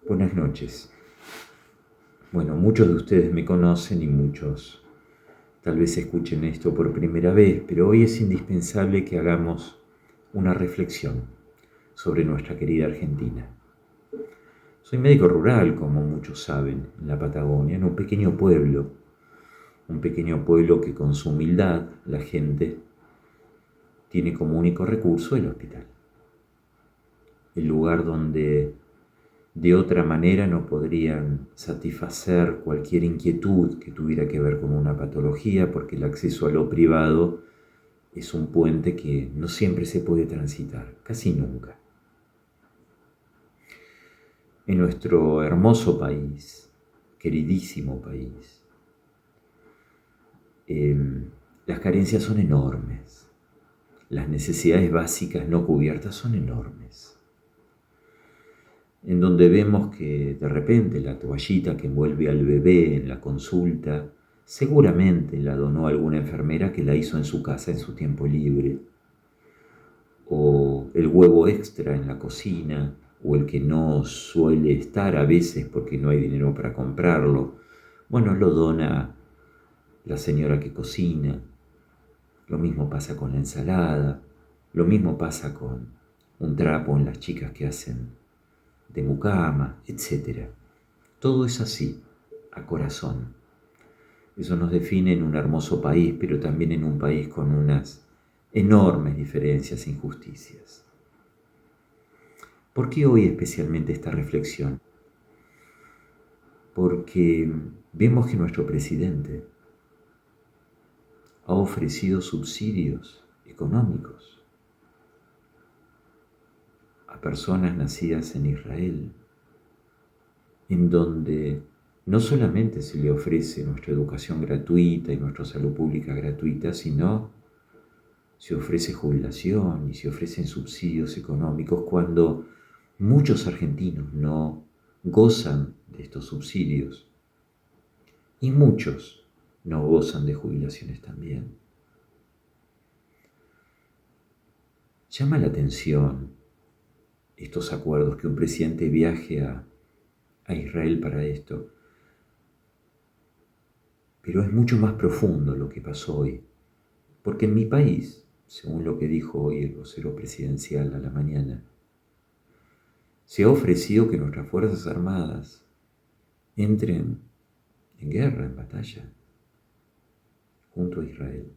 Buenas noches. Bueno, muchos de ustedes me conocen y muchos tal vez escuchen esto por primera vez, pero hoy es indispensable que hagamos una reflexión sobre nuestra querida Argentina. Soy médico rural, como muchos saben, en la Patagonia, en un pequeño pueblo que con su humildad la gente tiene como único recurso el hospital. El lugar donde de otra manera no podrían satisfacer cualquier inquietud que tuviera que ver con una patología, porque el acceso a lo privado es un puente que no siempre se puede transitar, casi nunca. En nuestro hermoso país, queridísimo país, las carencias son enormes, las necesidades básicas no cubiertas son enormes. En donde vemos que de repente la toallita que envuelve al bebé en la consulta seguramente la donó alguna enfermera que la hizo en su casa en su tiempo libre, o el huevo extra en la cocina, o el que no suele estar a veces porque no hay dinero para comprarlo, bueno, lo dona la señora que cocina. Lo mismo pasa con la ensalada, lo mismo pasa con un trapo en las chicas que hacen de mucama, etc. Todo es así, a corazón. Eso nos define en un hermoso país, pero también en un país con unas enormes diferencias e injusticias. ¿Por qué hoy especialmente esta reflexión? Porque vemos que nuestro presidente ha ofrecido subsidios económicos a personas nacidas en Israel, en donde no solamente se le ofrece nuestra educación gratuita y nuestra salud pública gratuita, sino se ofrece jubilación y se ofrecen subsidios económicos cuando muchos argentinos no gozan de estos subsidios y muchos no gozan de jubilaciones también. Llama la atención estos acuerdos, que un presidente viaje a Israel para esto, pero es mucho más profundo lo que pasó hoy, porque en mi país, según lo que dijo hoy el vocero presidencial a la mañana, se ha ofrecido que nuestras Fuerzas Armadas entren en guerra, en batalla, junto a Israel.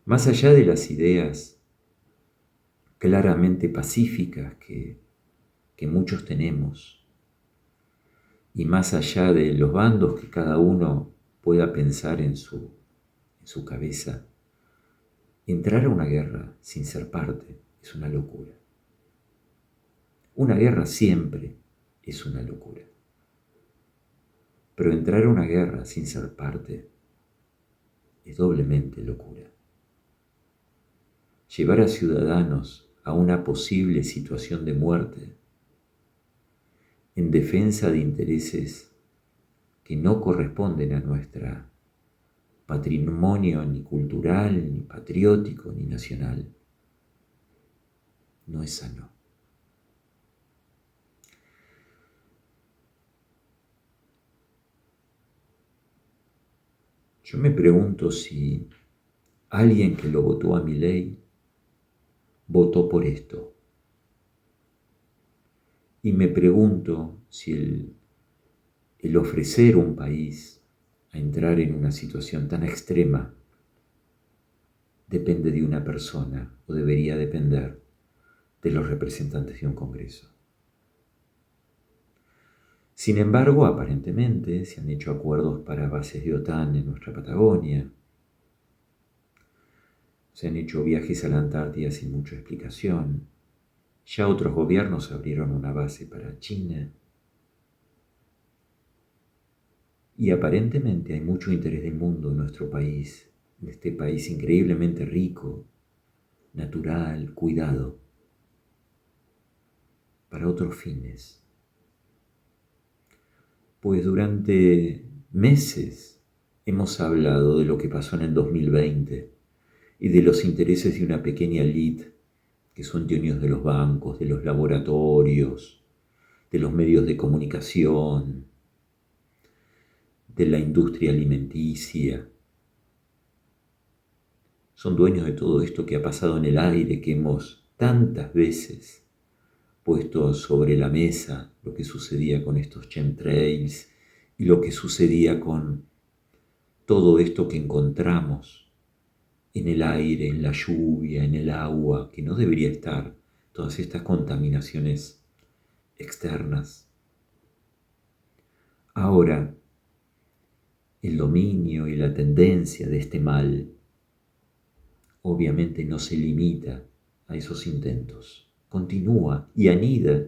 Más allá de las ideas claramente pacíficas que muchos tenemos, y más allá de los bandos que cada uno pueda pensar en su cabeza, entrar a una guerra sin ser parte es una locura. Una guerra siempre es una locura. Pero entrar a una guerra sin ser parte es doblemente locura. Llevar a ciudadanos a una posible situación de muerte en defensa de intereses que no corresponden a nuestro patrimonio ni cultural, ni patriótico, ni nacional, no es sano. Yo me pregunto si alguien que lo votó a Milei votó por esto. Y me pregunto si el ofrecer un país a entrar en una situación tan extrema depende de una persona o debería depender de los representantes de un Congreso. Sin embargo, aparentemente se han hecho acuerdos para bases de OTAN en nuestra Patagonia. Se han hecho viajes a la Antártida sin mucha explicación. Ya otros gobiernos abrieron una base para China. Y aparentemente hay mucho interés del mundo en nuestro país, en este país increíblemente rico, natural, cuidado, para otros fines. Pues durante meses hemos hablado de lo que pasó en el 2020 y de los intereses de una pequeña elite que son dueños de los bancos, de los laboratorios, de los medios de comunicación, de la industria alimenticia. Son dueños de todo esto que ha pasado en el aire, que hemos tantas veces puesto sobre la mesa, lo que sucedía con estos chemtrails y lo que sucedía con todo esto que encontramos en el aire, en la lluvia, en el agua, que no debería estar, todas estas contaminaciones externas. Ahora, el dominio y la tendencia de este mal obviamente no se limita a esos intentos, continúa y anida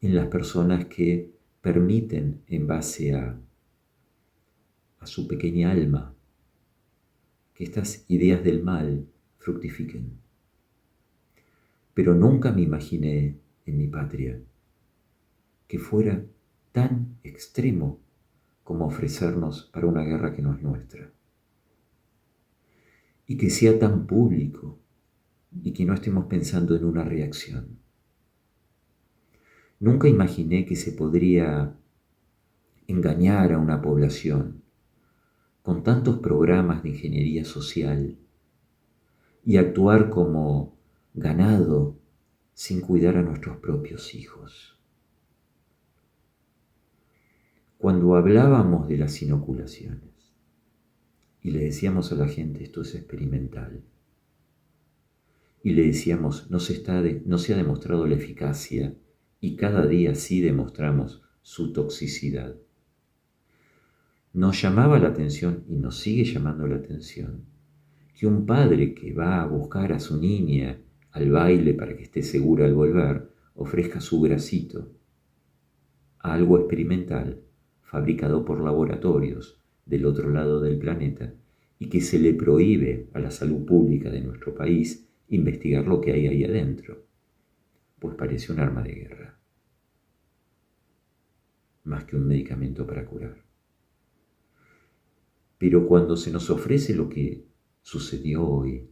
en las personas que permiten, en base a su pequeña alma, que estas ideas del mal fructifiquen. Pero nunca me imaginé en mi patria que fuera tan extremo como ofrecernos para una guerra que no es nuestra. Y que sea tan público y que no estemos pensando en una reacción. Nunca imaginé que se podría engañar a una población con tantos programas de ingeniería social y actuar como ganado sin cuidar a nuestros propios hijos. Cuando hablábamos de las inoculaciones y le decíamos a la gente esto es experimental, y le decíamos no se ha demostrado la eficacia y cada día sí demostramos su toxicidad, nos llamaba la atención y nos sigue llamando la atención que un padre que va a buscar a su niña al baile para que esté segura al volver ofrezca su bracito a algo experimental fabricado por laboratorios del otro lado del planeta y que se le prohíbe a la salud pública de nuestro país investigar lo que hay ahí adentro, pues parece un arma de guerra, más que un medicamento para curar. Pero cuando se nos ofrece lo que sucedió hoy,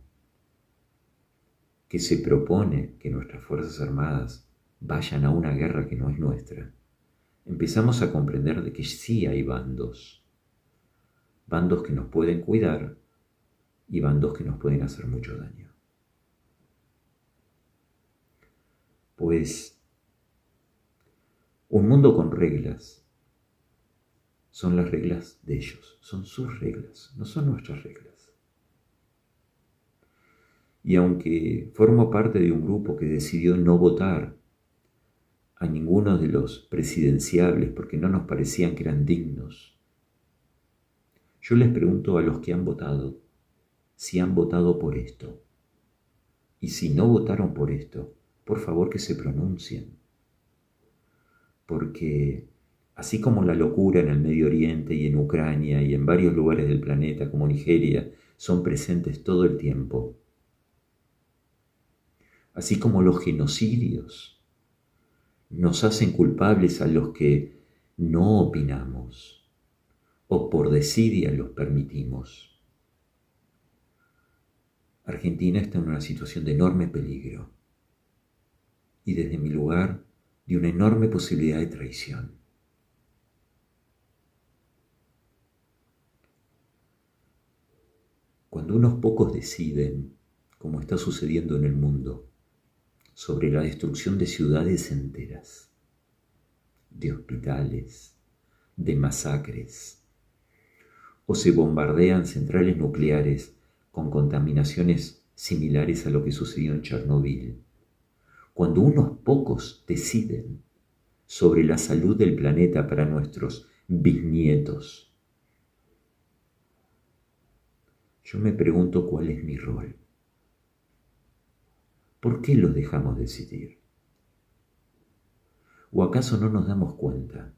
que se propone que nuestras Fuerzas Armadas vayan a una guerra que no es nuestra, empezamos a comprender de que sí hay bandos que nos pueden cuidar y bandos que nos pueden hacer mucho daño. Pues un mundo con reglas son las reglas de ellos, son sus reglas, no son nuestras reglas. Y aunque formo parte de un grupo que decidió no votar a ninguno de los presidenciables porque no nos parecían que eran dignos, yo les pregunto a los que han votado si han votado por esto. Y si no votaron por esto, por favor que se pronuncien. Porque así como la locura en el Medio Oriente y en Ucrania y en varios lugares del planeta como Nigeria son presentes todo el tiempo, así como los genocidios nos hacen culpables a los que no opinamos o por desidia los permitimos. Argentina está en una situación de enorme peligro y desde mi lugar de una enorme posibilidad de traición. Cuando unos pocos deciden, como está sucediendo en el mundo, sobre la destrucción de ciudades enteras, de hospitales, de masacres, o se bombardean centrales nucleares con contaminaciones similares a lo que sucedió en Chernobyl, cuando unos pocos deciden sobre la salud del planeta para nuestros bisnietos, yo me pregunto cuál es mi rol. ¿Por qué los dejamos decidir? ¿O acaso no nos damos cuenta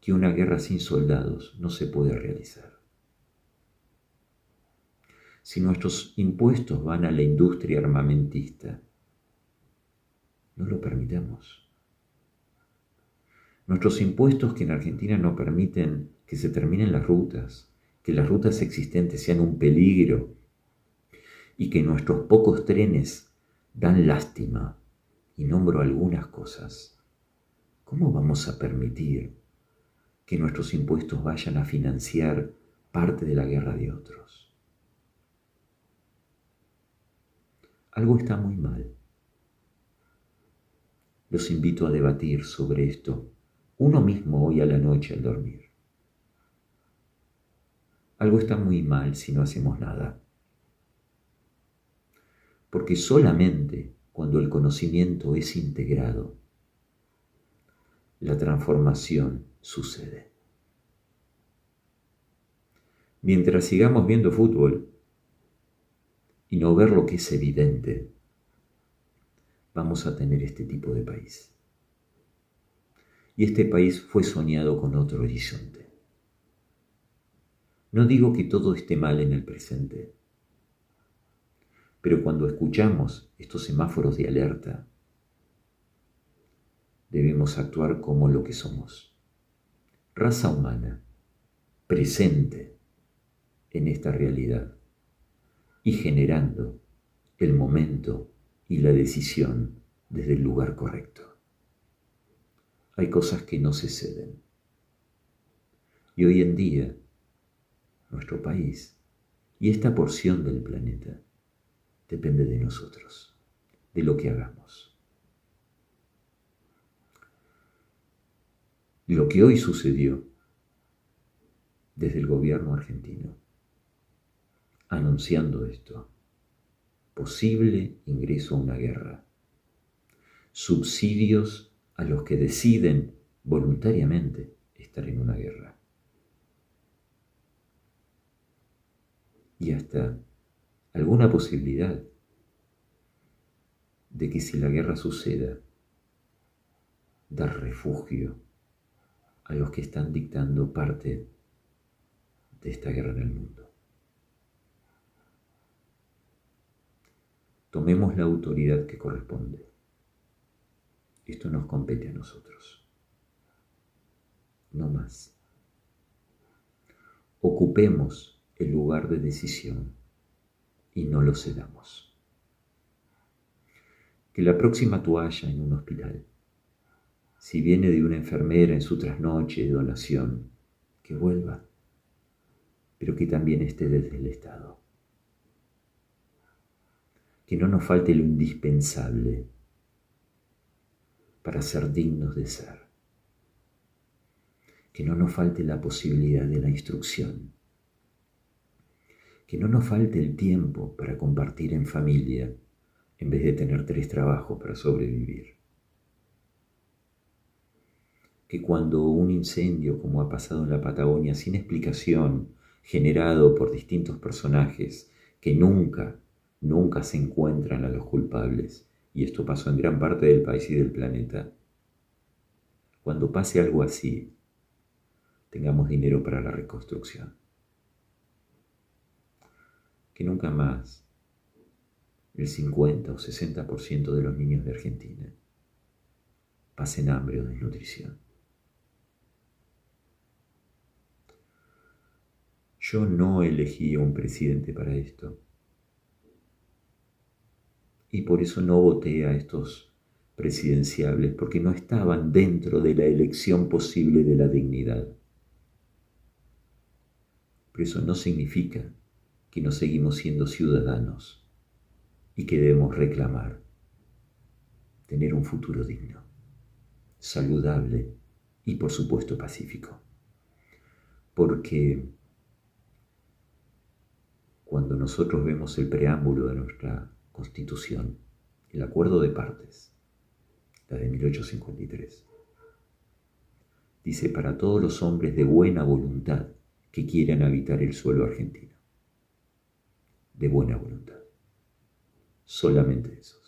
que una guerra sin soldados no se puede realizar? Si nuestros impuestos van a la industria armamentista, no lo permitamos. Nuestros impuestos que en Argentina no permiten que se terminen las rutas, que las rutas existentes sean un peligro y que nuestros pocos trenes dan lástima, y nombro algunas cosas, ¿cómo vamos a permitir que nuestros impuestos vayan a financiar parte de la guerra de otros? Algo está muy mal. Los invito a debatir sobre esto uno mismo hoy a la noche al dormir. Algo está muy mal si no hacemos nada. Porque solamente cuando el conocimiento es integrado, la transformación sucede. Mientras sigamos viendo fútbol y no ver lo que es evidente, vamos a tener este tipo de país. Y este país fue soñado con otro horizonte. No digo que todo esté mal en el presente, pero cuando escuchamos estos semáforos de alerta, debemos actuar como lo que somos. Raza humana, presente en esta realidad y generando el momento y la decisión desde el lugar correcto. Hay cosas que no se ceden. Y hoy en día, nuestro país y esta porción del planeta depende de nosotros, de lo que hagamos. Lo que hoy sucedió desde el gobierno argentino, anunciando esto, posible ingreso a una guerra, subsidios a los que deciden voluntariamente estar en una guerra, y hasta alguna posibilidad de que si la guerra suceda, dar refugio a los que están dictando parte de esta guerra en el mundo. Tomemos la autoridad que corresponde. Esto nos compete a nosotros. No más. Ocupemos el lugar de decisión y no lo cedamos. Que la próxima toalla en un hospital, si viene de una enfermera en su trasnoche de donación, que vuelva, pero que también esté desde el Estado. Que no nos falte lo indispensable para ser dignos de ser. Que no nos falte la posibilidad de la instrucción. Que no nos falte el tiempo para compartir en familia en vez de tener 3 trabajos para sobrevivir. Que cuando un incendio, como ha pasado en la Patagonia, sin explicación, generado por distintos personajes que nunca se encuentran a los culpables, y esto pasó en gran parte del país y del planeta, cuando pase algo así, tengamos dinero para la reconstrucción. Que nunca más el 50 o 60% de los niños de Argentina pasen hambre o desnutrición. Yo no elegí a un presidente para esto. Y por eso no voté a estos presidenciables, porque no estaban dentro de la elección posible de la dignidad. Pero eso no significa que no seguimos siendo ciudadanos y que debemos reclamar tener un futuro digno, saludable y por supuesto pacífico. Porque cuando nosotros vemos el preámbulo de nuestra Constitución, el acuerdo de partes, la de 1853, dice: para todos los hombres de buena voluntad que quieran habitar el suelo argentino. De buena voluntad. Solamente esos.